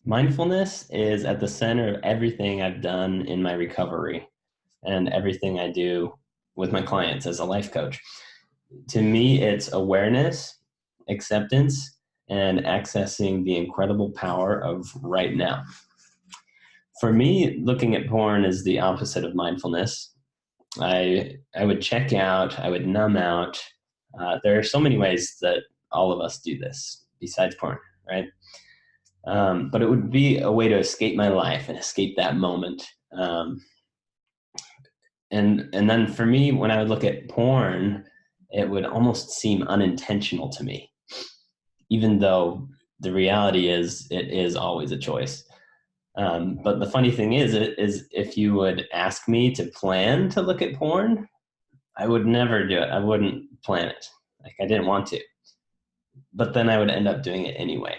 Mindfulness is at the center of everything I've done in my recovery and everything I do with my clients as a life coach. To me, it's awareness, acceptance, and accessing the incredible power of right now. For me, looking at porn is the opposite of mindfulness. I would check out, I would numb out. There are so many ways that all of us do this besides porn, right? But it would be a way to escape my life and escape that moment. And then for me, when I would look at porn, it would almost seem unintentional to me, even though the reality is it is always a choice. But the funny thing is if you would ask me to plan to look at porn, I would never do it. I wouldn't plan it. Like I didn't want to. But then I would end up doing it anyway.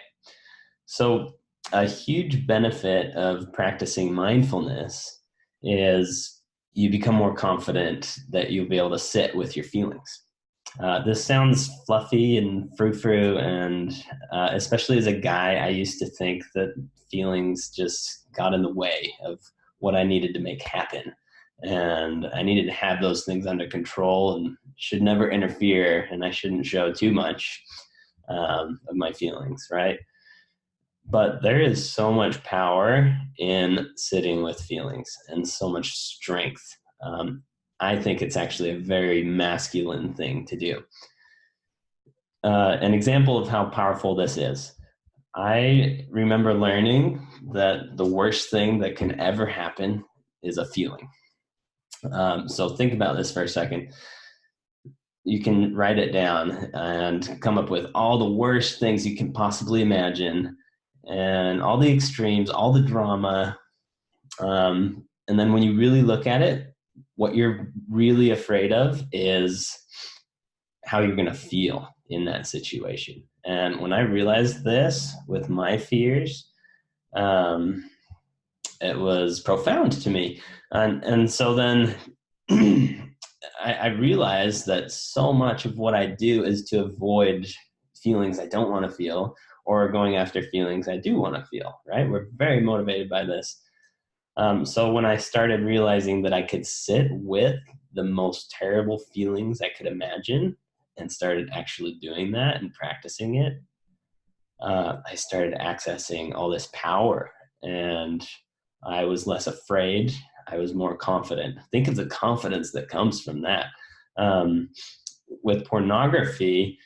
So a huge benefit of practicing mindfulness is you become more confident that you'll be able to sit with your feelings. This sounds fluffy and frou-frou, and especially as a guy, I used to think that feelings just got in the way of what I needed to make happen. And I needed to have those things under control and should never interfere, and I shouldn't show too much of my feelings, right? But there is so much power in sitting with feelings and so much strength. I think it's actually a very masculine thing to do. An example of how powerful this is. I remember learning that the worst thing that can ever happen is a feeling. So think about this for a second. You can write it down and come up with all the worst things you can possibly imagine and all the extremes, all the drama. And then when you really look at it, what you're really afraid of is how you're going to feel in that situation. And when I realized this with my fears, it was profound to me. And so then I realized that so much of what I do is to avoid feelings I don't want to feel, or going after feelings I do want to feel, right? We're very motivated by this. So when I started realizing that I could sit with the most terrible feelings I could imagine and started actually doing that and practicing it, I started accessing all this power, and I was less afraid. I was more confident. Think of the confidence that comes from that. With pornography,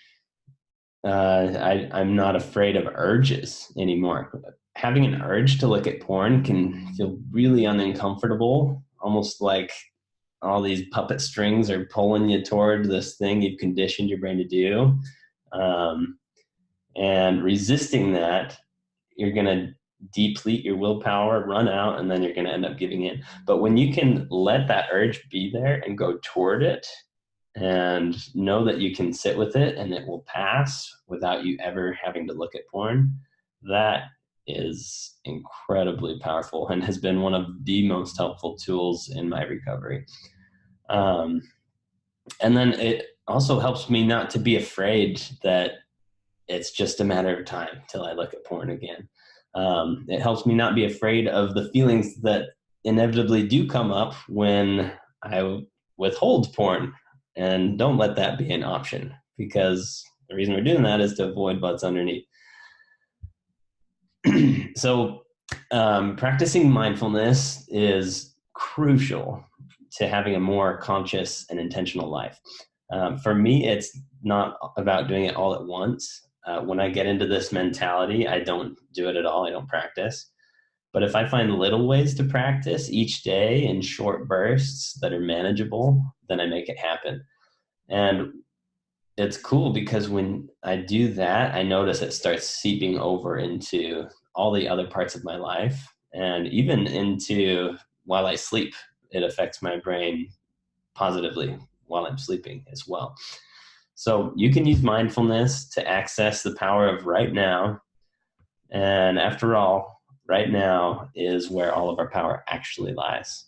I'm not afraid of urges anymore. Having an urge to look at porn can feel really uncomfortable, almost like all these puppet strings are pulling you toward this thing you've conditioned your brain to do. And resisting that, you're going to deplete your willpower, run out, and then you're going to end up giving in. But when you can let that urge be there and go toward it, and know that you can sit with it and it will pass without you ever having to look at porn, that is incredibly powerful and has been one of the most helpful tools in my recovery. And then it also helps me not to be afraid that it's just a matter of time till I look at porn again. It helps me not be afraid of the feelings that inevitably do come up when I withhold porn. And don't let that be an option, because the reason we're doing that is to avoid what's underneath. So practicing mindfulness is crucial to having a more conscious and intentional life. For me, it's not about doing it all at once. When I get into this mentality, I don't do it at all. I don't practice. But if I find little ways to practice each day in short bursts that are manageable, then I make it happen. And it's cool because when I do that, I notice it starts seeping over into all the other parts of my life, and even into while I sleep. It affects my brain positively while I'm sleeping as well. So you can use mindfulness to access the power of right now. And after all, right now is where all of our power actually lies.